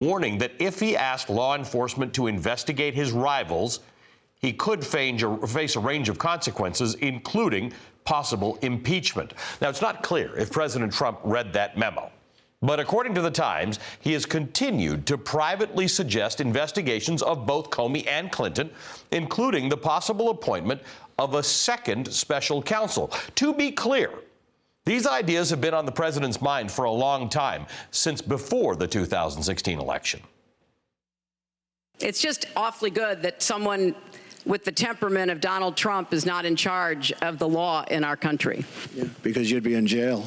warning that if he asked law enforcement to investigate his rivals, he could face a range of consequences, including possible impeachment. Now, it's not clear if President Trump read that memo, but according to the Times, he has continued to privately suggest investigations of both Comey and Clinton, including the possible appointment of a second special counsel. To be clear, these ideas have been on the president's mind for a long time, since before the 2016 election. It's just awfully good that someone with the temperament of Donald Trump is not in charge of the law in our country. Yeah, because you'd be in jail.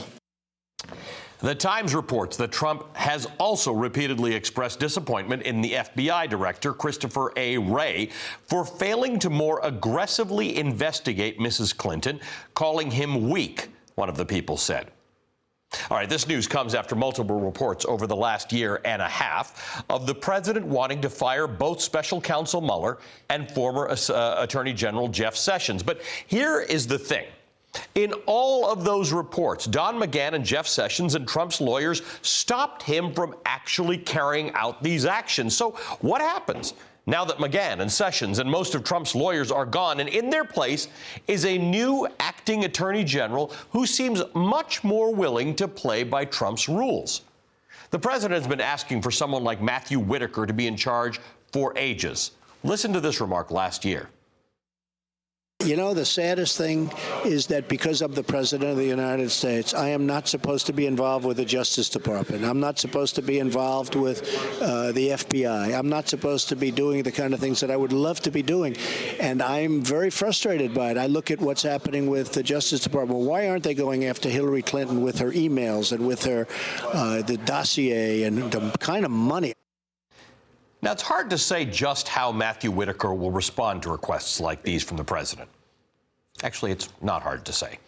The Times reports that Trump has also repeatedly expressed disappointment in the FBI director, Christopher A. Wray, for failing to more aggressively investigate Mrs. Clinton, calling him weak, one of the people said. All right, this news comes after multiple reports over the last year and a half of the president wanting to fire both special counsel Mueller and former Attorney General Jeff Sessions. But here is the thing. In all of those reports, Don McGahn and Jeff Sessions and Trump's lawyers stopped him from actually carrying out these actions. So what happens now that McGahn and Sessions and most of Trump's lawyers are gone, and in their place is a new acting attorney general who seems much more willing to play by Trump's rules? The president has been asking for someone like Matthew Whitaker to be in charge for ages. Listen to this remark last year. You know, the saddest thing is that because I'm the president of the United States, I am not supposed to be involved with the Justice Department. I'm not supposed to be involved with the FBI. I'm not supposed to be doing the kind of things that I would love to be doing. And I'm very frustrated by it. I look at what's happening with the Justice Department. Why aren't they going after Hillary Clinton with her emails and with her the dossier and the kind of money? Now, it's hard to say just how Matthew Whitaker will respond to requests like these from the president. Actually, it's not hard to say.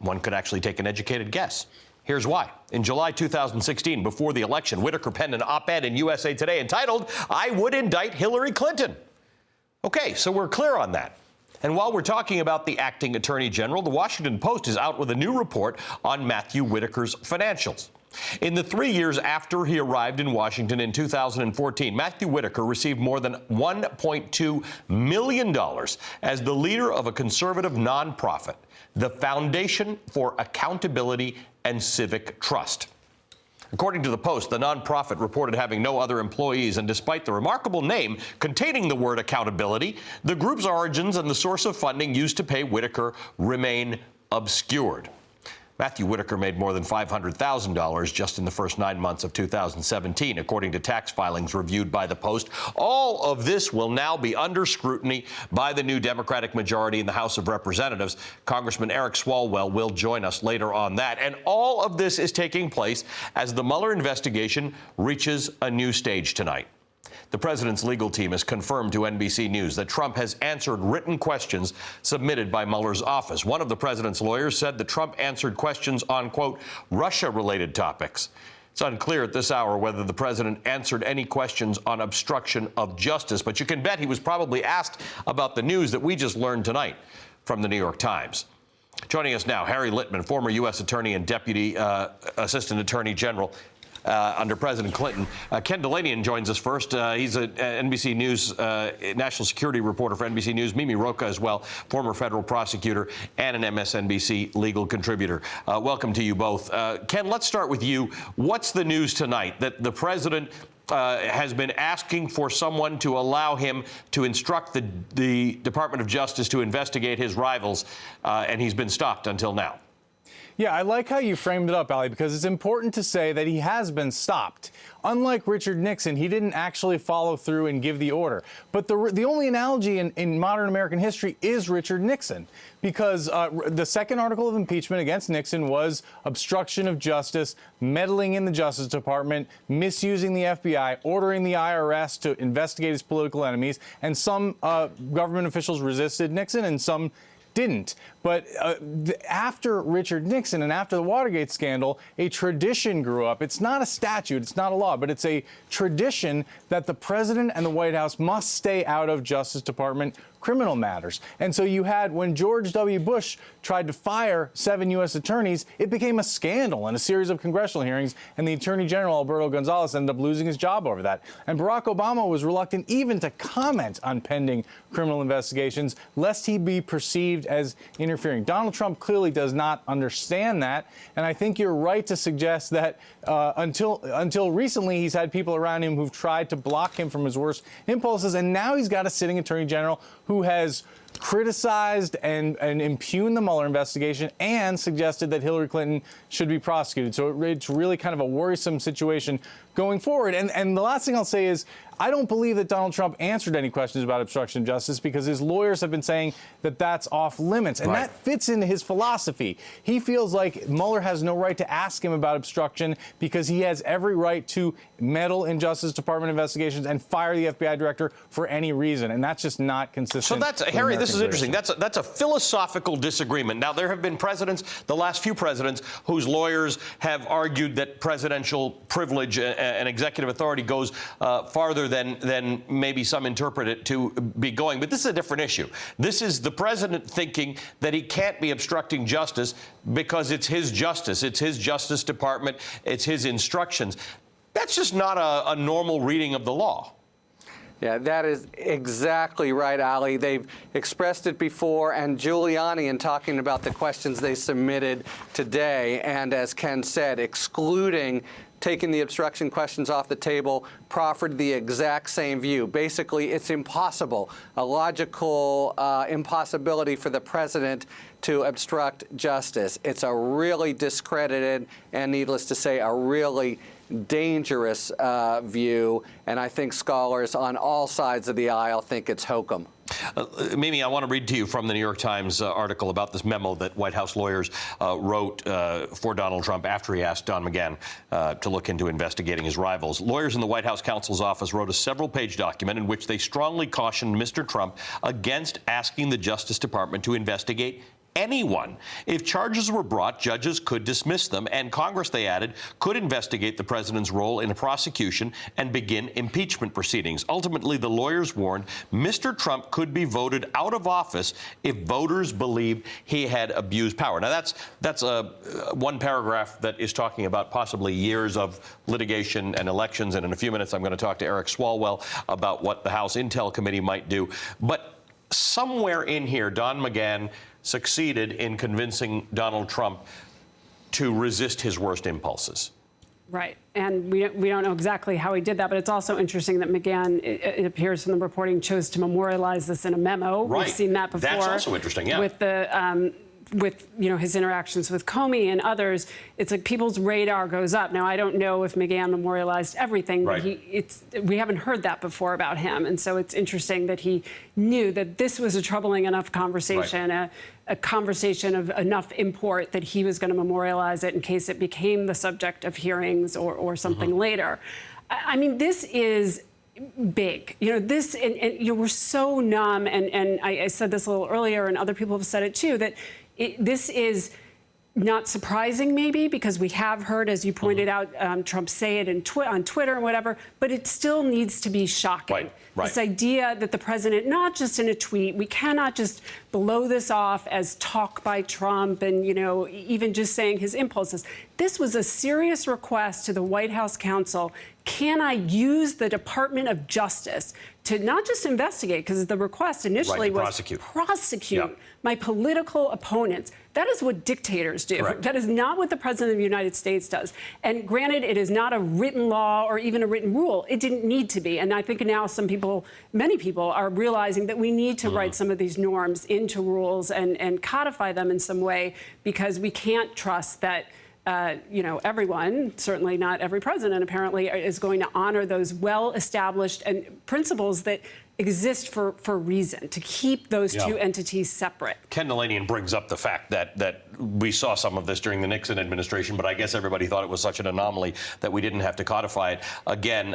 One could actually take an educated guess. Here's why. In July 2016, before the election, Whitaker penned an op-ed in USA Today entitled, "I Would Indict Hillary Clinton." Okay, so we're clear on that. And while we're talking about the acting attorney general, the Washington Post is out with a new report on Matthew Whitaker's financials. In the 3 years after he arrived in Washington in 2014, Matthew Whitaker received more than $1.2 million as the leader of a conservative nonprofit, the Foundation for Accountability and Civic Trust. According to the Post, the nonprofit reported having no other employees, and despite the remarkable name containing the word accountability, the group's origins and the source of funding used to pay Whitaker remain obscured. Matthew Whitaker made more than $500,000 just in the first 9 months of 2017, according to tax filings reviewed by the Post. All of this will now be under scrutiny by the new Democratic majority in the House of Representatives. Congressman Eric Swalwell will join us later on that. And all of this is taking place as the Mueller investigation reaches a new stage tonight. The president's legal team has confirmed to NBC News that Trump has answered written questions submitted by Mueller's office. One of the president's lawyers said that Trump answered questions on, quote, Russia-related topics. It's unclear at this hour whether the president answered any questions on obstruction of justice, but you can bet he was probably asked about the news that we just learned tonight from the New York Times. Joining us now, Harry Litman, former U.S. Attorney and Deputy Assistant Attorney General under President Clinton. Ken Dilanian joins us first. He's an NBC News national security reporter for NBC News. Mimi Rocah as well, former federal prosecutor and an MSNBC legal contributor. Welcome to you both. Ken, let's start with you. What's the news tonight that the president has been asking for someone to allow him to instruct the Department of Justice to investigate his rivals, and he's been stopped until now? Yeah, I like how you framed it up, Ali, because it's important to say that he has been stopped. Unlike Richard Nixon, he didn't actually follow through and give the order. But the only analogy in modern American history is Richard Nixon, because the second article of impeachment against Nixon was obstruction of justice, meddling in the Justice Department, misusing the FBI, ordering the IRS to investigate his political enemies, and some government officials resisted Nixon and some didn't. But after Richard Nixon and after the Watergate scandal, a tradition grew up. It's not a statute, it's not a law, but it's a tradition that the president and the White House must stay out of Justice Department criminal matters. And so you had, when George W. Bush tried to fire 7 U.S. attorneys, it became a scandal and a series of congressional hearings, and the Attorney General, Alberto Gonzales, ended up losing his job over that. And Barack Obama was reluctant even to comment on pending criminal investigations, lest he be perceived as interfering. Donald Trump clearly does not understand that, and I think you're right to suggest that until recently, he's had people around him who've tried to block him from his worst impulses, and now he's got a sitting Attorney General who has criticized and impugned the Mueller investigation and suggested that Hillary Clinton should be prosecuted. So it's really kind of a worrisome situation going forward. And the last thing I'll say is, I don't believe that Donald Trump answered any questions about obstruction of justice because his lawyers have been saying that that's off limits. And that fits into his philosophy. He feels like Mueller has no right to ask him about obstruction because he has every right to meddle in Justice Department investigations and fire the FBI director for any reason. And that's just not consistent. So that's, Harry, this is interesting. That's a philosophical disagreement. Now, there have been presidents, the last few presidents, whose lawyers have argued that presidential privilege and executive authority goes farther than maybe some interpret it to be going. But this is a different issue. This is the president thinking that he can't be obstructing justice because it's his justice. It's his Justice Department. It's his instructions. That's just not a normal reading of the law. Yeah, that is exactly right, Ali. They've expressed it before, and Giuliani, in talking about the questions they submitted today, and as Ken said, taking the obstruction questions off the table, proffered the exact same view. Basically, it's impossible, a logical impossibility for the president to obstruct justice. It's a really discredited and, needless to say, a really dangerous view, and I think scholars on all sides of the aisle think it's hokum. Mimi, I want to read to you from the New York Times article about this memo that White House lawyers wrote for Donald Trump after he asked Don McGahn to look into investigating his rivals. Lawyers in the White House counsel's office wrote a several-page document in which they strongly cautioned Mr. Trump against asking the Justice Department to investigate anyone. If charges were brought, judges could dismiss them, and Congress, they added, could investigate the president's role in a prosecution and begin impeachment proceedings. Ultimately, the lawyers warned Mr. Trump could be voted out of office if voters believed he had abused power. Now, that's one paragraph that is talking about possibly years of litigation and elections, and in a few minutes, I'm going to talk to Eric Swalwell about what the House Intel Committee might do. But somewhere in here, Don McGahn succeeded in convincing Donald Trump to resist his worst impulses. Right. And we don't know exactly how he did that, but it's also interesting that McGahn, it appears from the reporting, chose to memorialize this in a memo. Right. We've seen that before. That's also interesting, yeah. With the his interactions with Comey and others, it's like people's radar goes up. Now, I don't know if McGahn memorialized everything, but we haven't heard that before about him. And so it's interesting that he knew that this was a troubling enough conversation, a conversation of enough import that he was going to memorialize it in case it became the subject of hearings or something later. I mean, this is big. This, and we're so numb, and I said this a little earlier, and other people have said it too, that this is not surprising maybe because we have heard, as you pointed out, Trump say it on Twitter and whatever, but it still needs to be shocking. This idea that the president, not just in a tweet, we cannot just blow this off as talk by Trump and, even just saying his impulses. This was a serious request to the White House counsel. Can I use the Department of Justice to not just investigate, because the request initially was prosecute my political opponents? That is what dictators do. Correct. That is not what the President of the United States does. And granted, it is not a written law or even a written rule. It didn't need to be. And I think now many people are realizing that we need to write some of these norms into rules and codify them in some way, because we can't trust that everyone, certainly not every president apparently, is going to honor those well-established and principles that exist for a reason, to keep those two entities separate. Ken Nalanian brings up the fact that we saw some of this during the Nixon administration, but I guess everybody thought it was such an anomaly that we didn't have to codify it again.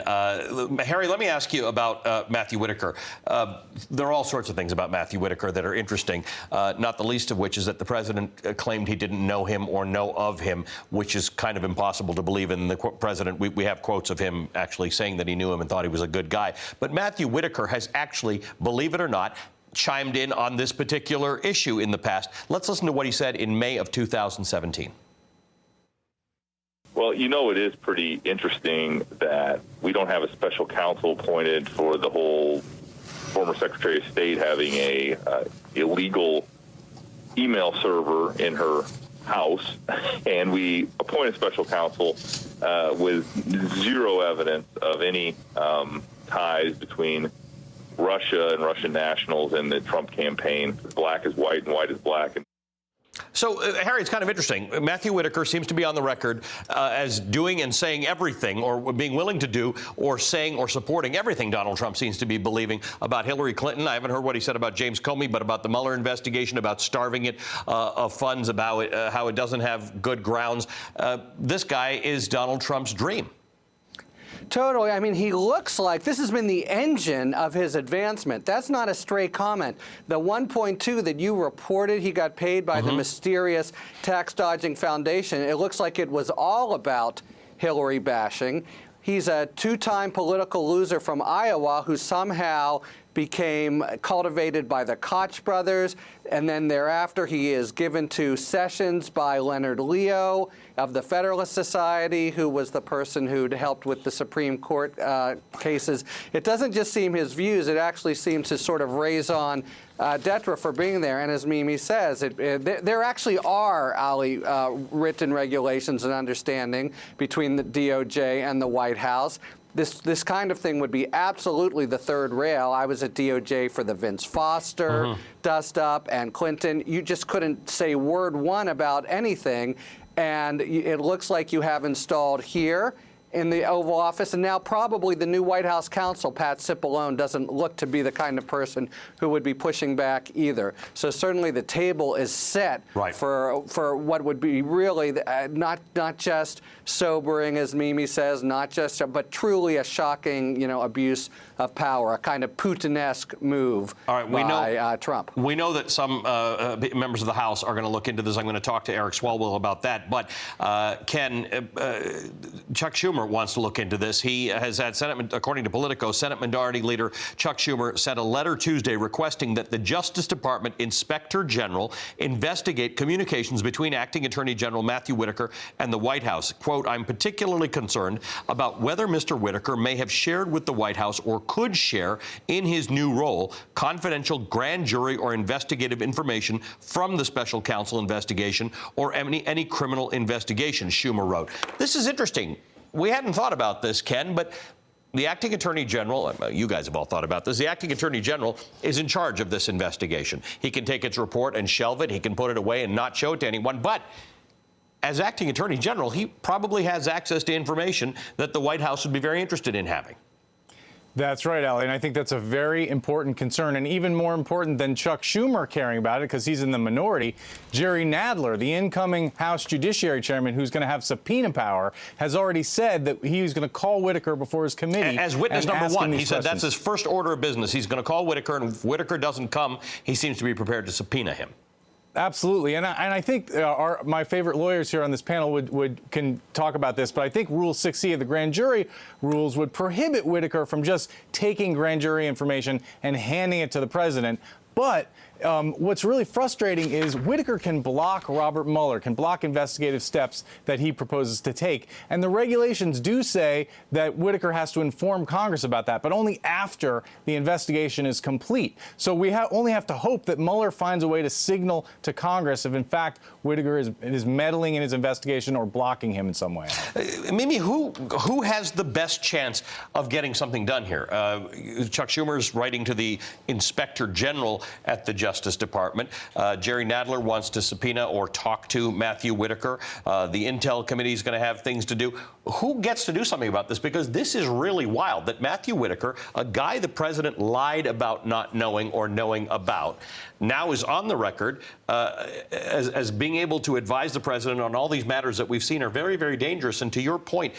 Harry, let me ask you about Matthew Whitaker. There are all sorts of things about Matthew Whitaker that are interesting, not the least of which is that the president claimed he didn't know him or know of him, which is kind of impossible to believe. And the president, we have quotes of him actually saying that he knew him and thought he was a good guy. But Matthew Whitaker has actually, believe it or not, chimed in on this particular issue in the past. Let's listen to what he said in May of 2017. Well, it is pretty interesting that we don't have a special counsel appointed for the whole former Secretary of State having a illegal email server in her house, and we appoint a special counsel with zero evidence of any ties between Russia and Russian nationals in the Trump campaign. Black is white and white is black. So, Harry, it's kind of interesting. Matthew Whitaker seems to be on the record as doing and saying everything, or being willing to do, or saying or supporting everything Donald Trump seems to be believing about Hillary Clinton. I haven't heard what he said about James Comey, but about the Mueller investigation, about starving it of funds, about how it doesn't have good grounds. This guy is Donald Trump's dream. Totally. I mean, he looks like this has been the engine of his advancement. That's not a stray comment. The 1.2 that you reported he got paid by the mysterious tax-dodging foundation, it looks like it was all about Hillary bashing. He's a two-time political loser from Iowa who somehow became cultivated by the Koch brothers, and then thereafter he is given to Sessions by Leonard Leo of the Federalist Society, who was the person who'd helped with the Supreme Court cases. It doesn't just seem his views, it actually seems his sort of raison d'etre for being there. And as Mimi says, there actually are, Ali, written regulations and understanding between the DOJ and the White House. This kind of thing would be absolutely the third rail. I was at DOJ for the Vince Foster dust-up and Clinton. You just couldn't say word one about anything. And it looks like you have installed here in the Oval Office, and now probably the new White House counsel, Pat Cipollone, doesn't look to be the kind of person who would be pushing back either. So certainly the table is set for what would be really not just sobering, as Mimi says, not just, but truly a shocking, abuse of power, a kind of Putin-esque move by Trump. We know that some members of the House are going to look into this. I'm going to talk to Eric Swalwell about that. But Chuck Schumer wants to look into this. He has had according to Politico, Senate Minority Leader Chuck Schumer sent a letter Tuesday requesting that the Justice Department Inspector General investigate communications between Acting Attorney General Matthew Whitaker and the White House. Quote, I'm particularly concerned about whether Mr. Whitaker may have shared with the White House or could share in his new role confidential grand jury or investigative information from the special counsel investigation or any criminal investigation, Schumer wrote. This is interesting. We hadn't thought about this, Ken, but the acting attorney general, you guys have all thought about this, the acting attorney general is in charge of this investigation. He can take its report and shelve it. He can put it away and not show it to anyone. But as acting attorney general, he probably has access to information that the White House would be very interested in having. That's right, Ali, and I think that's a very important concern, and even more important than Chuck Schumer caring about it, because he's in the minority. Jerry Nadler, the incoming House Judiciary Chairman, who's going to have subpoena power, has already said that he was going to call Whitaker before his committee. As witness number one, he said that's his first order of business. He's going to call Whitaker, and if Whitaker doesn't come, he seems to be prepared to subpoena him. Absolutely, and I think my favorite lawyers here on this panel can talk about this, but I think Rule 6E of the grand jury rules would prohibit Whitaker from just taking grand jury information and handing it to the president. But what's really frustrating is Whitaker can block Robert Mueller, can block investigative steps that he proposes to take. And the regulations do say that Whitaker has to inform Congress about that, but only after the investigation is complete. So we only have to hope that Mueller finds a way to signal to Congress if, in fact, Whitaker is meddling in his investigation or blocking him in some way. Mimi, who has the best chance of getting something done here? Chuck Schumer's writing to the Inspector General at the Justice Justice Department. Jerry Nadler wants to subpoena or talk to Matthew Whitaker. The Intel Committee is going to have things to do. Who gets to do something about this? Because this is really wild that Matthew Whitaker, a guy the president lied about not knowing or knowing about, now is on the record as being able to advise the president on all these matters that we've seen are very, very dangerous. And to your point,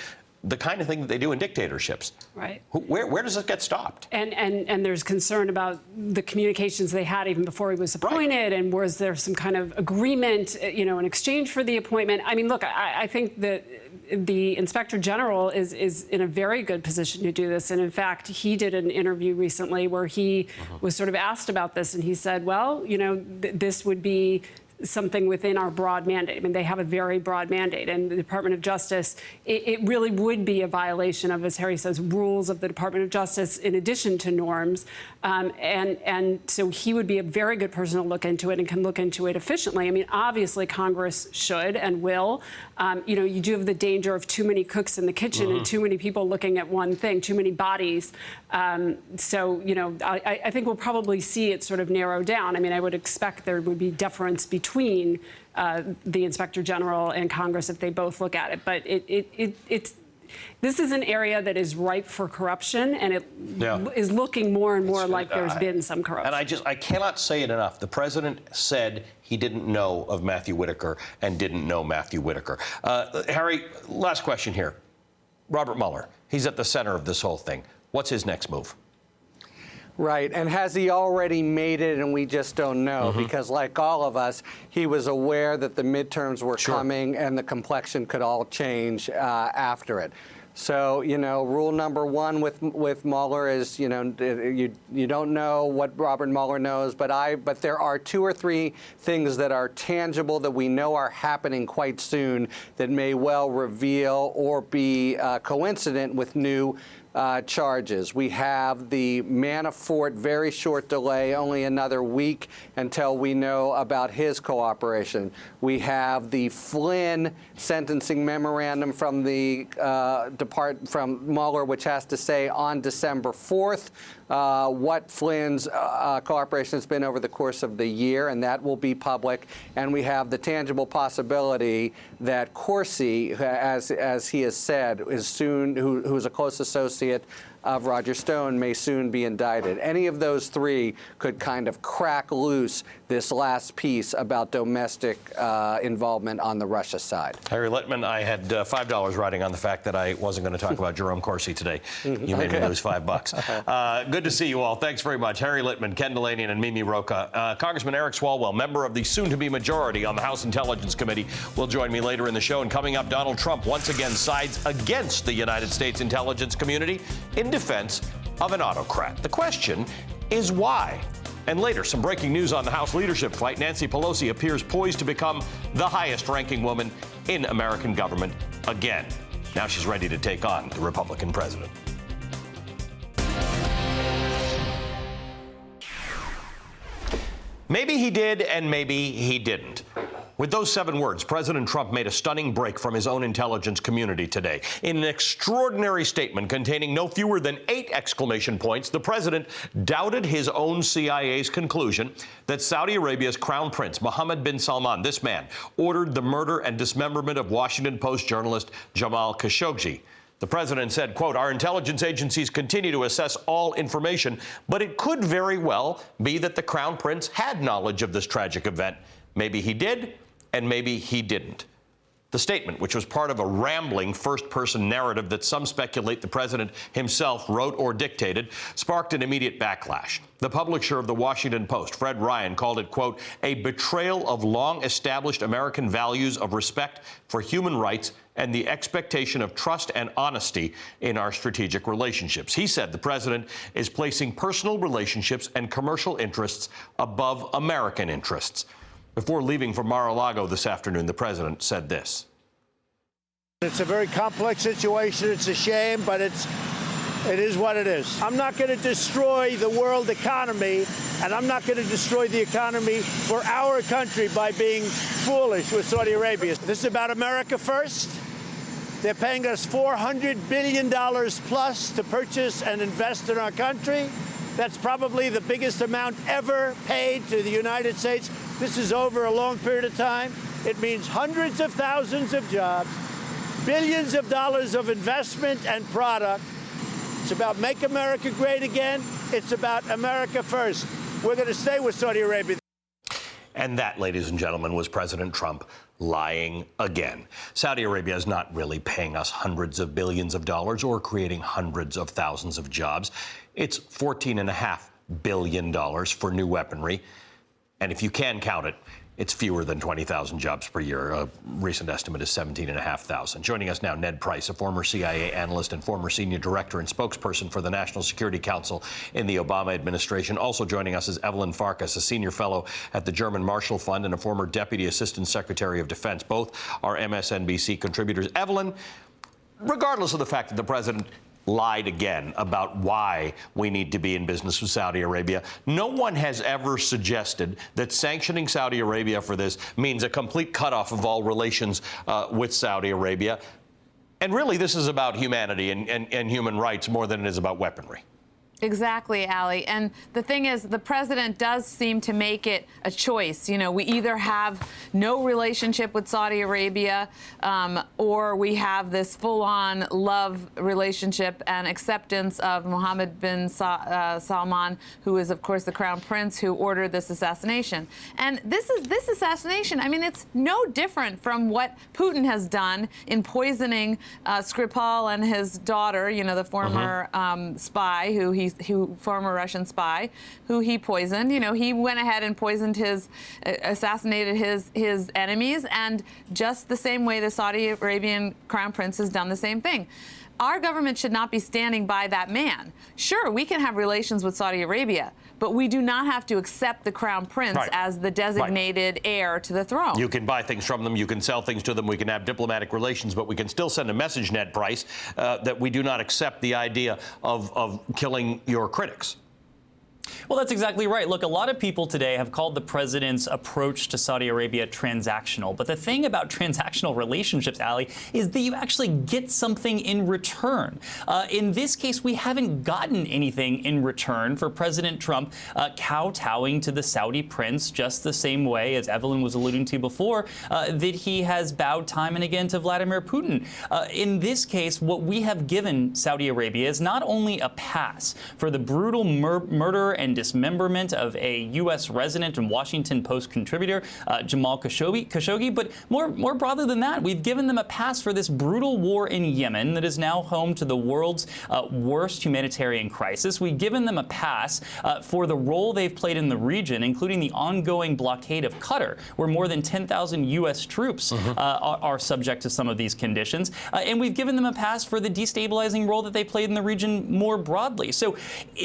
the kind of thing that they do in dictatorships. Right. Where does it get stopped? And there's concern about the communications they had even before he was appointed, right. And was there some kind of agreement, in exchange for the appointment? I mean, look, I think that the Inspector General is in a very good position to do this. And in fact, he did an interview recently where he was sort of asked about this, and he said, well, this would be something within our broad mandate. I mean, they have a very broad mandate, and the Department of Justice, it really would be a violation of, as Harry says, rules of the Department of Justice in addition to norms. And so he would be a very good person to look into it and can look into it efficiently. I mean, obviously, Congress should and will. You do have the danger of too many cooks in the kitchen and too many people looking at one thing, too many bodies. I think we'll probably see it sort of narrow down. I mean, I would expect there would be deference between the Inspector General and Congress if they both look at it. But this is an area that is ripe for corruption, and it is looking more and more like there's been some corruption. And I cannot say it enough. The president said he didn't know of Matthew Whitaker and didn't know Matthew Whitaker. Harry, last question here. Robert Mueller, he's at the center of this whole thing. What's his next move? Right, and has he already made it and we just don't know? Because like all of us, he was aware that the midterms were coming and the complexion could all change after it. So, rule number one with Mueller is, you don't know what Robert Mueller knows, but there are 2 or 3 things that are tangible that we know are happening quite soon that may well reveal or be coincident with new charges. We have the Manafort very short delay, only another week until we know about his cooperation. We have the Flynn sentencing memorandum from the from Mueller, which has to say on December 4th what Flynn's cooperation has been over the course of the year, and that will be public. And we have the tangible possibility that Corsi, as he has said, is soon, who's a close associate of Roger Stone, may soon be indicted. Any of those 3 could kind of crack loose this last piece about domestic involvement on the Russia side. Harry Litman, I had $5 riding on the fact that I wasn't going to talk about Jerome Corsi today. You made me lose $5. Good to see you all. Thanks very much. Harry Litman, Ken Delaney, and Mimi Rocah. Congressman Eric Swalwell, member of the soon-to-be majority on the House Intelligence Committee, will join me later in the show. And coming up, Donald Trump once again sides against the United States intelligence community in defense of an autocrat. The question is why? And later, some breaking news on the House leadership fight. Nancy Pelosi appears poised to become the highest-ranking woman in American government again. Now she's ready to take on the Republican president. Maybe he did, and maybe he didn't. With those 7 words, President Trump made a stunning break from his own intelligence community today. In an extraordinary statement containing no fewer than 8 exclamation points, the president doubted his own CIA's conclusion that Saudi Arabia's Crown Prince, Mohammed bin Salman, this man, ordered the murder and dismemberment of Washington Post journalist Jamal Khashoggi. The president said, quote, "Our intelligence agencies continue to assess all information, but it could very well be that the Crown Prince had knowledge of this tragic event. Maybe he did, and maybe he didn't." The statement, which was part of a rambling first-person narrative that some speculate the president himself wrote or dictated, sparked an immediate backlash. The publisher of the Washington Post, Fred Ryan, called it, quote, "a betrayal of long-established American values of respect for human rights and the expectation of trust and honesty in our strategic relationships." He said the president is placing personal relationships and commercial interests above American interests. Before leaving for Mar-a-Lago this afternoon, the president said this. It's a very complex situation. It's a shame, but it is what it is. I'm not going to destroy the world economy, and I'm not going to destroy the economy for our country by being foolish with Saudi Arabia. This is about America first. They're paying us $400 billion plus to purchase and invest in our country. That's probably the biggest amount ever paid to the United States. This is over a long period of time. It means hundreds of thousands of jobs, billions of dollars of investment and product. It's about Make America Great Again. It's about America first. We're going to stay with Saudi Arabia. And that, ladies and gentlemen, was President Trump lying again. Saudi Arabia is not really paying us hundreds of billions of dollars or creating hundreds of thousands of jobs. It's $14.5 billion for new weaponry. And if you can count it, it's fewer than 20,000 jobs per year. A recent estimate is 17,500. Joining us now, Ned Price, a former CIA analyst and former senior director and spokesperson for the National Security Council in the Obama administration. Also joining us is Evelyn Farkas, a senior fellow at the German Marshall Fund and a former deputy assistant secretary of defense. Both are MSNBC contributors. Evelyn, regardless of the fact that the president lied again about why we need to be in business with Saudi Arabia, no one has ever suggested that sanctioning Saudi Arabia for this means a complete cutoff of all relations with Saudi Arabia. And really, this is about humanity and human rights more than it is about weaponry. Exactly, Ali. And the thing is, the president does seem to make it a choice. You know, we either have no relationship with Saudi Arabia or we have this full-on love relationship and acceptance of Mohammed bin Salman, who is, of course, the crown prince who ordered this assassination. And this assassination, I mean, it's no different from what Putin has done in poisoning Skripal and his daughter, you know, the former spy former Russian spy, who he poisoned. You know, he went ahead and assassinated his enemies, and just the same way the Saudi Arabian crown prince has done the same thing. Our government should not be standing by that man. Sure, we can have relations with Saudi Arabia, but we do not have to accept the crown prince as the designated heir to the throne. You can buy things from them, you can sell things to them, we can have diplomatic relations, but we can still send a message, Ned Price, that we do not accept the idea of killing your critics. Well, that's exactly right. Look, a lot of people today have called the president's approach to Saudi Arabia transactional. But the thing about transactional relationships, Ali, is that you actually get something in return. In this case, we haven't gotten anything in return for President Trump kowtowing to the Saudi prince just the same way, as Evelyn was alluding to before, that he has bowed time and again to Vladimir Putin. In this case, what we have given Saudi Arabia is not only a pass for the brutal murder and dismemberment of a U.S. resident and Washington Post contributor, Jamal Khashoggi, but more broadly than that, we've given them a pass for this brutal war in Yemen that is now home to the world's worst humanitarian crisis. We've given them a pass for the role they've played in the region, including the ongoing blockade of Qatar, where more than 10,000 U.S. troops are subject to some of these conditions. And we've given them a pass for the destabilizing role that they played in the region more broadly. So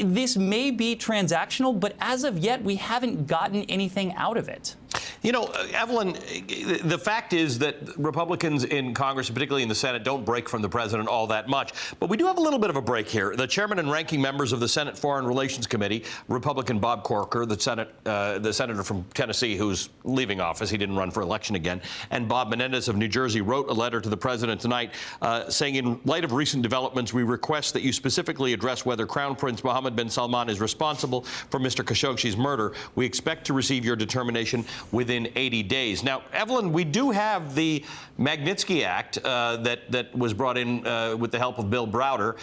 this may be transactional, but as of yet, we haven't gotten anything out of it. You know, Evelyn, the fact is that Republicans in Congress, particularly in the Senate, don't break from the president all that much. But we do have a little bit of a break here. The chairman and ranking members of the Senate Foreign Relations Committee, Republican Bob Corker, the senator from Tennessee who's leaving office, he didn't run for election again, and Bob Menendez of New Jersey wrote a letter to the president tonight saying, in light of recent developments, we request that you specifically address whether Crown Prince Mohammed bin Salman is responsible for Mr. Khashoggi's murder. We expect to receive your determination within 80 days. Now, Evelyn, we do have the Magnitsky Act that was brought in with the help of Bill Browder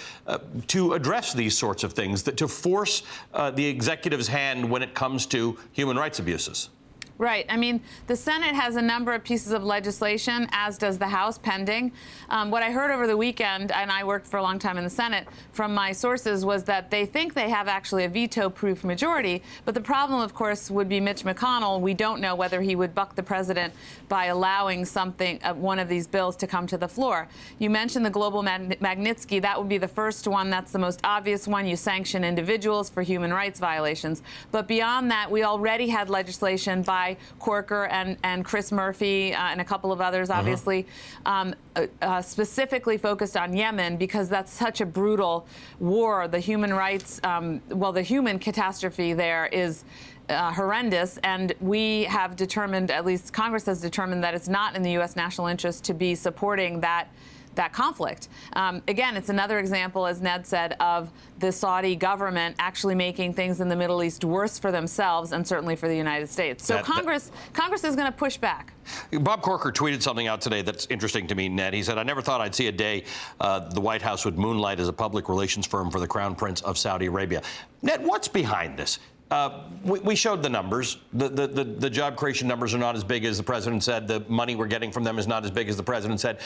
to address these sorts of things, to force the executive's hand when it comes to human rights abuses. Right. I mean, the Senate has a number of pieces of legislation, as does the House, pending. What I heard over the weekend, and I worked for a long time in the Senate, from my sources, was that they think they have actually a veto-proof majority. But the problem, of course, would be Mitch McConnell. We don't know whether he would buck the president by allowing one of these bills to come to the floor. You mentioned the global Magnitsky. That would be the first one. That's the most obvious one. You sanction individuals for human rights violations. But beyond that, we already had legislation by Corker and Chris Murphy and a couple of others, obviously, specifically focused on Yemen, because that's such a brutal war. The human rights, the human catastrophe there is horrendous, and we have determined, at least Congress has determined, that it's not in the U.S. national interest to be supporting that that conflict. Again, it's another example, as Ned said, of the Saudi government actually making things in the Middle East worse for themselves and certainly for the United States. So Congress is going to push back. Bob Corker tweeted something out today that's interesting to me, Ned. He said, "I never thought I'd see a day the White House would moonlight as a public relations firm for the Crown Prince of Saudi Arabia." Ned, what's behind this? We showed the numbers. The job creation numbers are not as big as the president said. The money we're getting from them is not as big as the president said.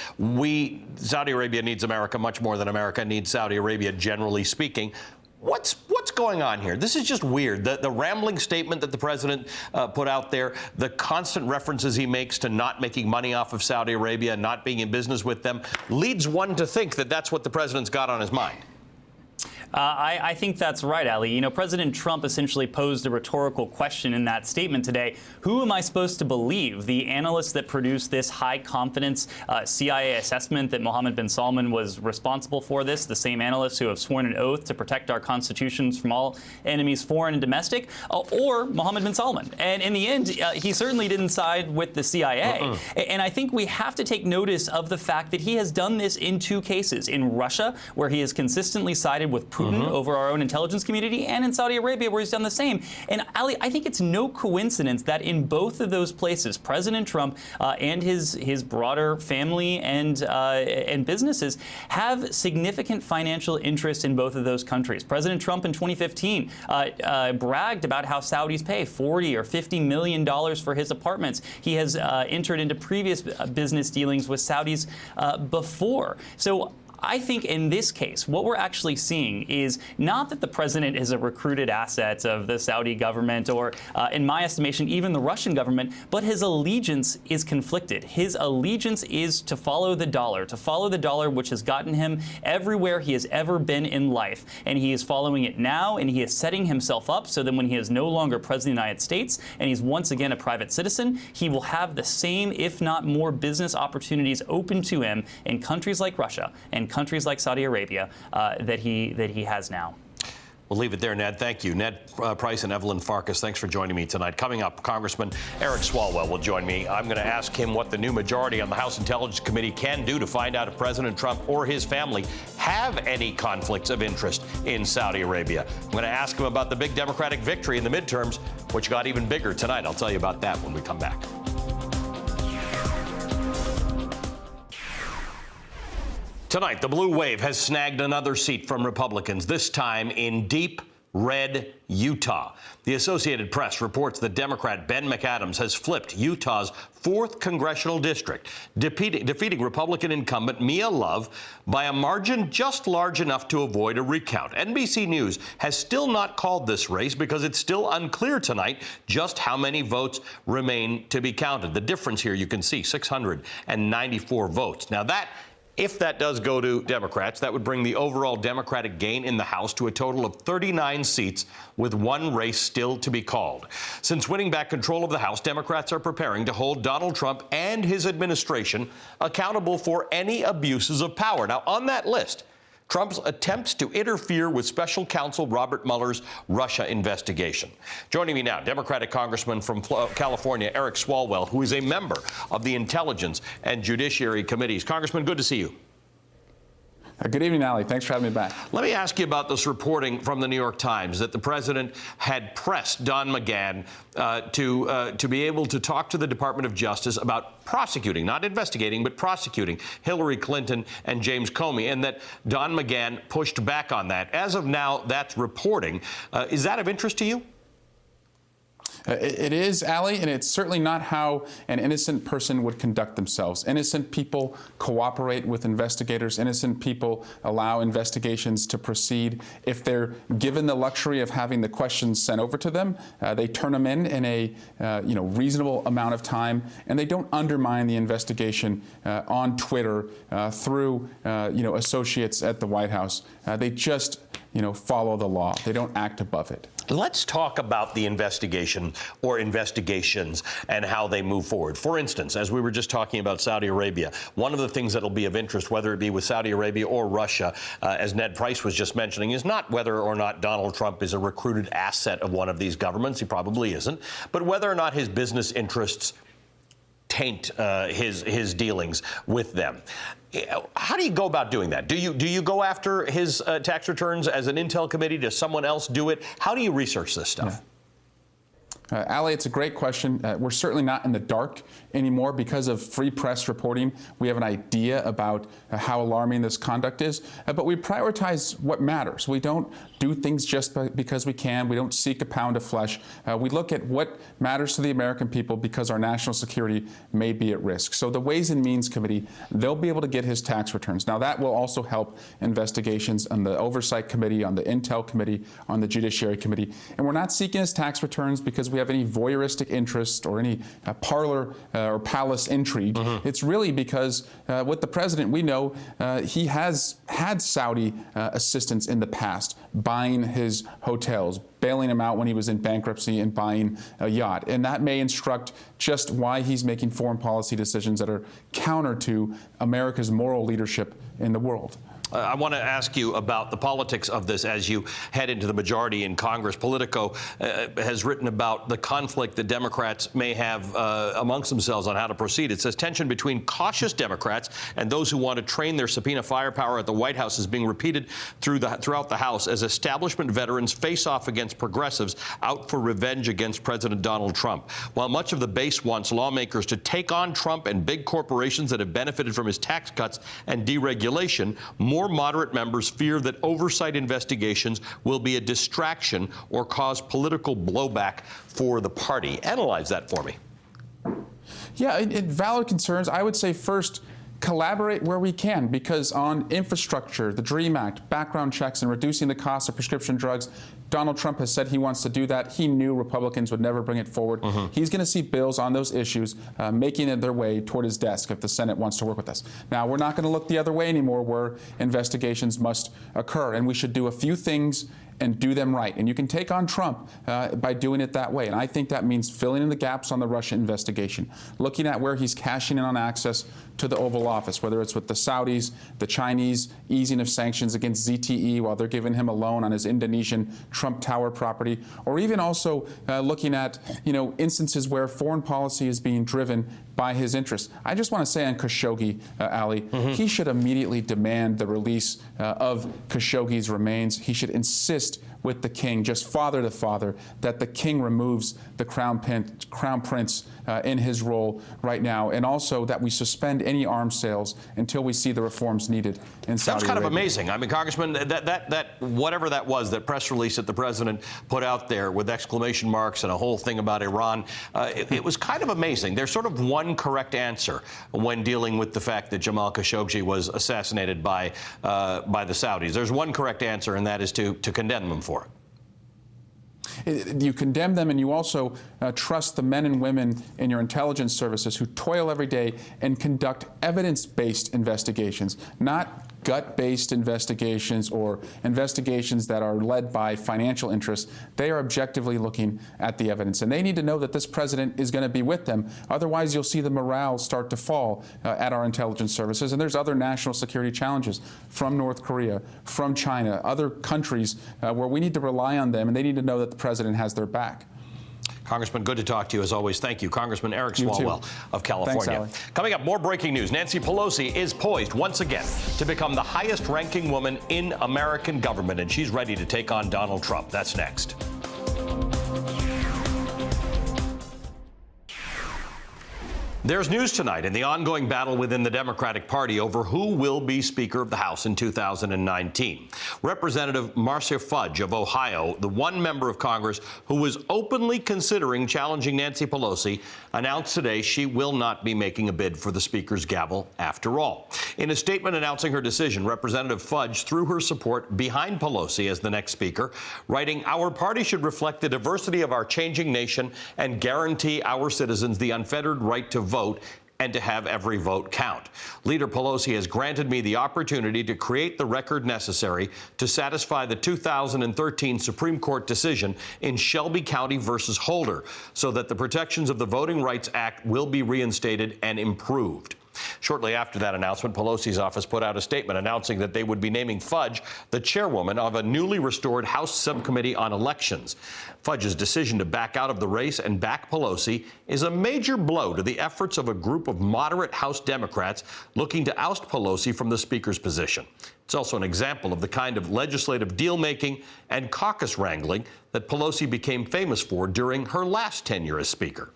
Saudi Arabia needs America much more than America needs Saudi Arabia, generally speaking. What's going on here? This is just weird. The rambling statement that the president put out there, the constant references he makes to not making money off of Saudi Arabia, not being in business with them, leads one to think that that's what the president's got on his mind. I think that's right, Ali. You know, President Trump essentially posed a rhetorical question in that statement today. Who am I supposed to believe? The analysts that produced this high-confidence CIA assessment that Mohammed bin Salman was responsible for this, the same analysts who have sworn an oath to protect our constitutions from all enemies, foreign and domestic, or Mohammed bin Salman. And in the end, he certainly didn't side with the CIA. And I think we have to take notice of the fact that he has done this in two cases. In Russia, where he has consistently sided with Putin over our own intelligence community, and in Saudi Arabia, where he's done the same. And Ali, I think it's no coincidence that in both of those places, President Trump and his broader family and businesses have significant financial interest in both of those countries. President Trump in 2015 bragged about how Saudis pay $40 or $50 million for his apartments. He has entered into previous business dealings with Saudis before. So I think in this case, what we're actually seeing is not that the president is a recruited asset of the Saudi government or, in my estimation, even the Russian government, but his allegiance is conflicted. His allegiance is to follow the dollar which has gotten him everywhere he has ever been in life. And he is following it now, and he is setting himself up so that when he is no longer president of the United States and he's once again a private citizen, he will have the same, if not more, business opportunities open to him in countries like Russia and countries like Saudi Arabia that he has now. We'll leave it there, Ned. Thank you. Ned Price and Evelyn Farkas, thanks for joining me tonight. Coming up, Congressman Eric Swalwell will join me. I'm going to ask him what the new majority on the House Intelligence Committee can do to find out if President Trump or his family have any conflicts of interest in Saudi Arabia. I'm going to ask him about the big Democratic victory in the midterms, which got even bigger tonight. I'll tell you about that when we come back. Tonight, the blue wave has snagged another seat from Republicans, this time in deep red Utah. The Associated Press reports that Democrat Ben McAdams has flipped Utah's 4th congressional district, defeating Republican incumbent Mia Love by a margin just large enough to avoid a recount. NBC News has still not called this race because it's still unclear tonight just how many votes remain to be counted. The difference here, you can see, 694 votes. Now if that does go to Democrats, that would bring the overall Democratic gain in the House to a total of 39 seats, with one race still to be called. Since winning back control of the House, Democrats are preparing to hold Donald Trump and his administration accountable for any abuses of power. Now, on that list, Trump's attempts to interfere with Special Counsel Robert Mueller's Russia investigation. Joining me now, Democratic Congressman from California, Eric Swalwell, who is a member of the Intelligence and Judiciary Committees. Congressman, good to see you. Good evening, Ali. Thanks for having me back. Let me ask you about this reporting from the New York Times that the president had pressed Don McGahn to be able to talk to the Department of Justice about prosecuting, not investigating, but prosecuting Hillary Clinton and James Comey, and that Don McGahn pushed back on that. As of now, that's reporting. Is that of interest to you? It is, Ali, and it's certainly not how an innocent person would conduct themselves. Innocent people cooperate with investigators. Innocent people allow investigations to proceed. If they're given the luxury of having the questions sent over to them, they turn them in a reasonable amount of time, and they don't undermine the investigation on Twitter through associates at the White House. They just follow the law. They don't act above it. Let's talk about the investigation or investigations and how they move forward. For instance, as we were just talking about Saudi Arabia, one of the things that will be of interest, whether it be with Saudi Arabia or Russia, as Ned Price was just mentioning, is not whether or not Donald Trump is a recruited asset of one of these governments. He probably isn't. But whether or not his business interests taint his dealings with them. How do you go about doing that? Do you go after his tax returns as an intel committee? Does someone else do it? How do you research this stuff? Yeah. Ali, it's a great question. We're certainly not in the dark anymore because of free press reporting. We have an idea about how alarming this conduct is, but we prioritize what matters. We don't do things just because we can. We don't seek a pound of flesh. We look at what matters to the American people because our national security may be at risk. So the Ways and Means Committee, they'll be able to get his tax returns. Now, that will also help investigations on the Oversight Committee, on the Intel Committee, on the Judiciary Committee. And we're not seeking his tax returns because we have any voyeuristic interest or any parlor or palace intrigue. It's really because with the president, we know he has had Saudi assistance in the past, buying his hotels, bailing him out when he was in bankruptcy, and buying a yacht. And that may instruct just why he's making foreign policy decisions that are counter to America's moral leadership in the world. I want to ask you about the politics of this as you head into the majority in Congress. Politico has written about the conflict that Democrats may have amongst themselves on how to proceed. It says tension between cautious Democrats and those who want to train their subpoena firepower at the White House is being repeated throughout the House as establishment veterans face off against progressives out for revenge against President Donald Trump. While much of the base wants lawmakers to take on Trump and big corporations that have benefited from his tax cuts and deregulation, more moderate members fear that oversight investigations will be a distraction or cause political blowback for the party. Analyze that for me. Yeah, valid concerns. I would say first, collaborate where we can, because on infrastructure, the DREAM Act, background checks, and reducing the cost of prescription drugs, Donald Trump has said he wants to do that. He knew Republicans would never bring it forward. He's going to see bills on those issues making it their way toward his desk if the Senate wants to work with us. Now, we're not going to look the other way anymore where investigations must occur, and we should do a few things and do them right. And you can take on Trump by doing it that way. And I think that means filling in the gaps on the Russia investigation, looking at where he's cashing in on access to the Oval Office, whether it's with the Saudis, the Chinese, easing of sanctions against ZTE while they're giving him a loan on his Indonesian Trump Tower property, or even also looking at instances where foreign policy is being driven by his interests. I just want to say on Khashoggi, Ali, he should immediately demand the release of Khashoggi's remains. He should insist with the king, just father to father, that the king removes the crown prince in his role right now, and also that we suspend any arms sales until we see the reforms needed in Saudi Arabia. That's kind of amazing. I mean, Congressman, that whatever that was, that press release that the president put out there with exclamation marks and a whole thing about Iran, it was kind of amazing. There's sort of one correct answer when dealing with the fact that Jamal Khashoggi was assassinated by the Saudis. There's one correct answer, and that is to condemn them for it. You condemn them, and you also trust the men and women in your intelligence services who toil every day and conduct evidence-based investigations, not gut-based investigations or investigations that are led by financial interests. They are objectively looking at the evidence, and they need to know that this president is going to be with them. Otherwise, you'll see the morale start to fall at our intelligence services. And there's other national security challenges from North Korea, from China, other countries where we need to rely on them, and they need to know that the president has their back. Congressman, good to talk to you as always. Thank you. Congressman Eric Swalwell of California. Thanks, Coming up, more breaking news. Nancy Pelosi is poised once again to become the highest-ranking woman in American government, and she's ready to take on Donald Trump. That's next. There's news tonight in the ongoing battle within the Democratic Party over who will be Speaker of the House in 2019. Representative Marcia Fudge of Ohio, the one member of Congress who was openly considering challenging Nancy Pelosi, announced today she will not be making a bid for the Speaker's gavel after all. In a statement announcing her decision, Representative Fudge threw her support behind Pelosi as the next Speaker, writing, "Our party should reflect the diversity of our changing nation and guarantee our citizens the unfettered right to vote and to have every vote count. Leader Pelosi has granted me the opportunity to create the record necessary to satisfy the 2013 Supreme Court decision in Shelby County versus Holder, so that the protections of the Voting Rights Act will be reinstated and improved." Shortly after that announcement, Pelosi's office put out a statement announcing that they would be naming Fudge the chairwoman of a newly restored House Subcommittee on Elections. Fudge's decision to back out of the race and back Pelosi is a major blow to the efforts of a group of moderate House Democrats looking to oust Pelosi from the Speaker's position. It's also an example of the kind of legislative deal-making and caucus wrangling that Pelosi became famous for during her last tenure as Speaker.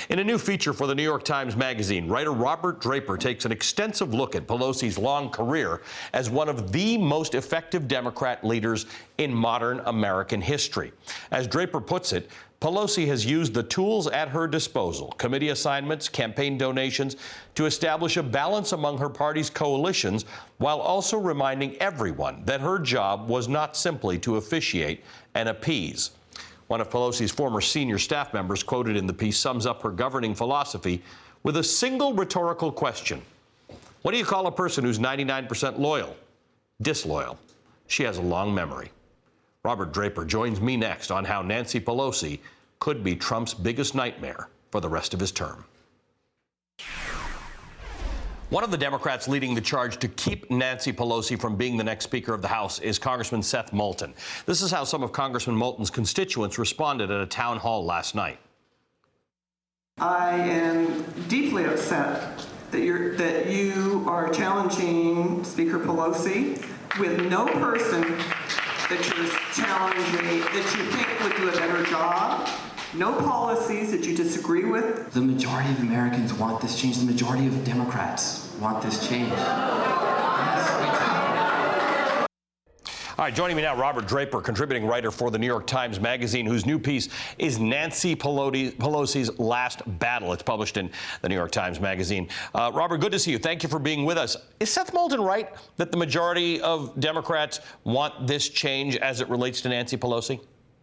In a new feature for the New York Times Magazine, writer Robert Draper takes an extensive look at Pelosi's long career as one of the most effective Democrat leaders in modern American history. As Draper puts it, Pelosi has used the tools at her disposal, committee assignments, campaign donations, to establish a balance among her party's coalitions, while also reminding everyone that her job was not simply to officiate and appease. One of Pelosi's former senior staff members quoted in the piece sums up her governing philosophy with a single rhetorical question. What do you call a person who's 99% loyal? Disloyal. She has a long memory. Robert Draper joins me next on how Nancy Pelosi could be Trump's biggest nightmare for the rest of his term. One of the Democrats leading the charge to keep Nancy Pelosi from being the next Speaker of the House is Congressman Seth Moulton. This is how some of Congressman Moulton's constituents responded at a town hall last night. I am deeply upset that you are challenging Speaker Pelosi with no person that you're challenging that you think would do a better job, no policies that you disagree with. The majority of Americans want this change. The majority of Democrats want this change. All right, joining me now, Robert Draper, contributing writer for the New York Times Magazine, whose new piece is Nancy Pelosi's Last Battle. It's published in the New York Times Magazine. Robert, good to see you. Thank you for being with us. Is Seth Moulton right that the majority of Democrats want this change as it relates to Nancy Pelosi?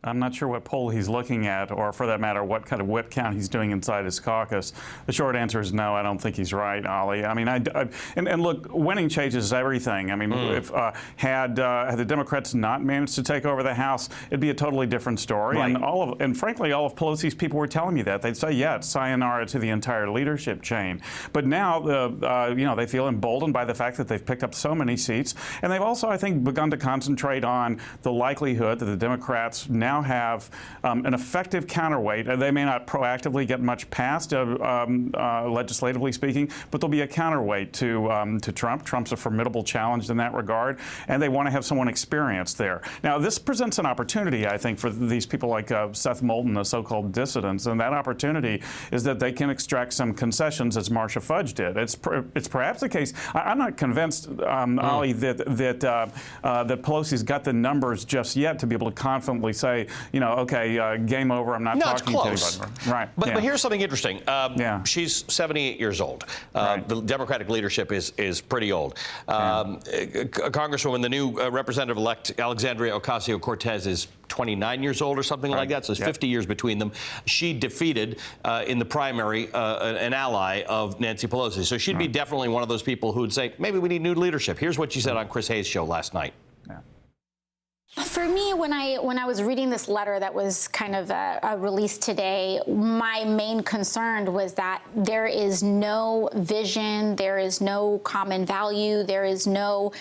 I'm not sure what poll he's looking at, or for that matter, what kind of whip count he's doing inside his caucus. The short answer is no, I don't think he's right, Ali. I mean, and look, winning changes everything. I mean, if had the Democrats not managed to take over the House, it'd be a totally different story. Right. And frankly, all of Pelosi's people were telling me that. They'd say, yeah, it's sayonara to the entire leadership chain. But now, they feel emboldened by the fact that they've picked up so many seats, and they've also, I think, begun to concentrate on the likelihood that the Democrats now have an effective counterweight. They may not proactively get much passed, legislatively speaking, but there'll be a counterweight to Trump. Trump's a formidable challenge in that regard, and they want to have someone experienced there. Now, this presents an opportunity, I think, for these people like Seth Moulton, the so-called dissidents, and that opportunity is that they can extract some concessions, as Marcia Fudge did. It's perhaps the case. I'm not convinced, Ali, that Pelosi's got the numbers just yet to be able to confidently say, okay, game over, I'm not talking to anybody. Right. But here's something interesting. She's 78 years old. Right. The Democratic leadership is pretty old. Congresswoman, the new representative-elect Alexandria Ocasio-Cortez is 29 years old or something like that, so there's 50 years between them. She defeated in the primary an ally of Nancy Pelosi. So she'd be definitely one of those people who would say, maybe we need new leadership. Here's what she said on Chris Hayes' show last night. For me, when I was reading this letter that was kind of released today, my main concern was that there is no vision, there is no common value, there is no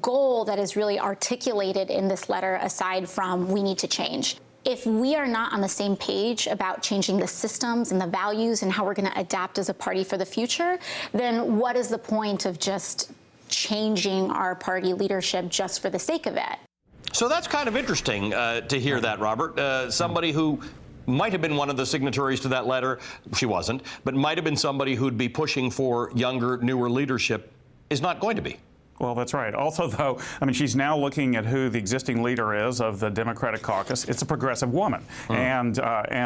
goal that is really articulated in this letter aside from we need to change. If we are not on the same page about changing the systems and the values and how we're going to adapt as a party for the future, then what is the point of just changing our party leadership just for the sake of it? So that's kind of interesting to hear that, Robert. Somebody who might have been one of the signatories to that letter, she wasn't, but might have been somebody who'd be pushing for younger, newer leadership is not going to be. Well, that's right. Also, though, I mean, she's now looking at who the existing leader is of the Democratic caucus. It's a progressive woman, and there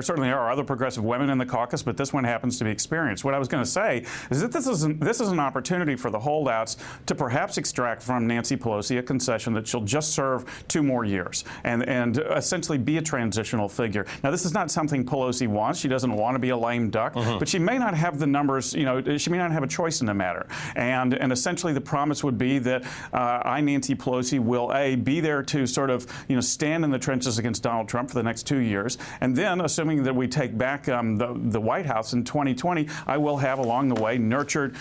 certainly are other progressive women in the caucus, but this one happens to be experienced. What I was going to say is that this is an opportunity for the holdouts to perhaps extract from Nancy Pelosi a concession that she'll just serve 2 more years and essentially be a transitional figure. Now, this is not something Pelosi wants. She doesn't want to be a lame duck, but she may not have the numbers. She may not have a choice in the matter. matter. And essentially the promise would be that I, Nancy Pelosi, will be there to sort of, stand in the trenches against Donald Trump for the next 2 years. And then, assuming that we take back the White House in 2020, I will have along the way nurtured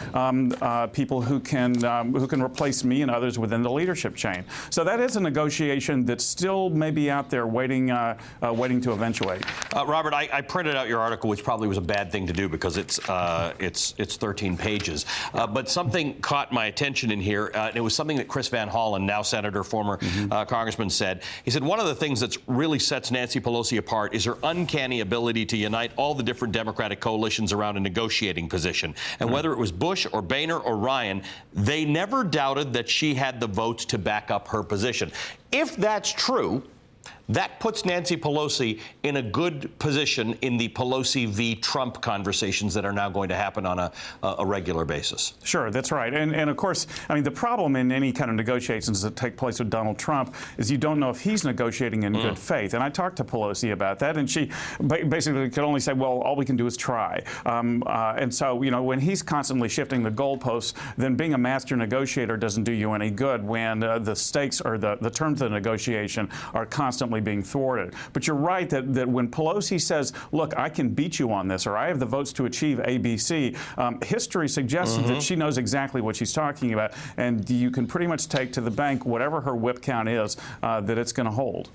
people who can replace me and others within the leadership chain. So that is a negotiation that's still maybe out there waiting to eventuate. Robert, I printed out your article, which probably was a bad thing to do because it's 13 pages. But something caught my attention in here. And it was something that Chris Van Hollen, now senator, former congressman, said. He said one of the things that really sets Nancy Pelosi apart is her uncanny ability to unite all the different Democratic coalitions around a negotiating position. And whether it was Bush or Boehner or Ryan, they never doubted that she had the votes to back up her position. If that's true, that puts Nancy Pelosi in a good position in the Pelosi v. Trump conversations that are now going to happen on a regular basis. Sure, that's right. And of course, I mean, the problem in any kind of negotiations that take place with Donald Trump is you don't know if he's negotiating in good faith. And I talked to Pelosi about that, and she basically could only say, well, all we can do is try. And so, when he's constantly shifting the goalposts, then being a master negotiator doesn't do you any good when the stakes or the terms of the negotiation are constantly being thwarted. But you're right that when Pelosi says, look, I can beat you on this, or I have the votes to achieve ABC, history suggests that she knows exactly what she's talking about, and you can pretty much take to the bank whatever her whip count is that it's going to hold.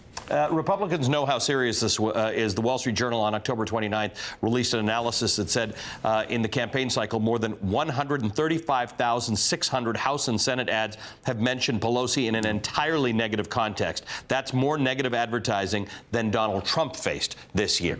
Republicans know how serious this is. The Wall Street Journal on October 29th released an analysis that said in the campaign cycle, more than 135,600 House and Senate ads have mentioned Pelosi in an entirely negative context. That's more negative advertising than Donald Trump faced this year.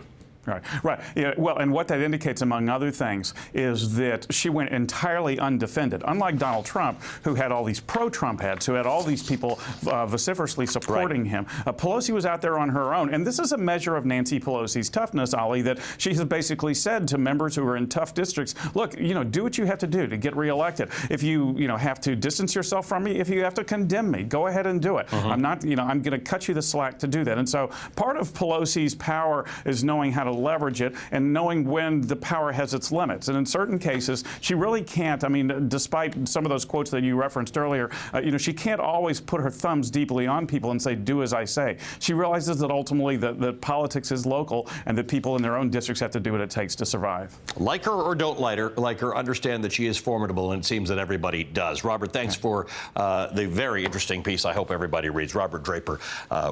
Right. Yeah, well, and what that indicates, among other things, is that she went entirely undefended. Unlike Donald Trump, who had all these pro-Trump ads, who had all these people vociferously supporting him, Pelosi was out there on her own. And this is a measure of Nancy Pelosi's toughness, Ali, that she has basically said to members who are in tough districts, look, do what you have to do to get reelected. If you, have to distance yourself from me, if you have to condemn me, go ahead and do it. I'm not, I'm going to cut you the slack to do that. And so part of Pelosi's power is knowing how to leverage it and knowing when the power has its limits. And in certain cases, she really can't, despite some of those quotes that you referenced earlier, she can't always put her thumbs deeply on people and say, do as I say. She realizes that ultimately that politics is local and that people in their own districts have to do what it takes to survive. Like her or don't like her, understand that she is formidable, and it seems that everybody does. Robert, thanks for the very interesting piece I hope everybody reads. Robert Draper,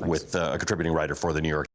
with a contributing writer for the New York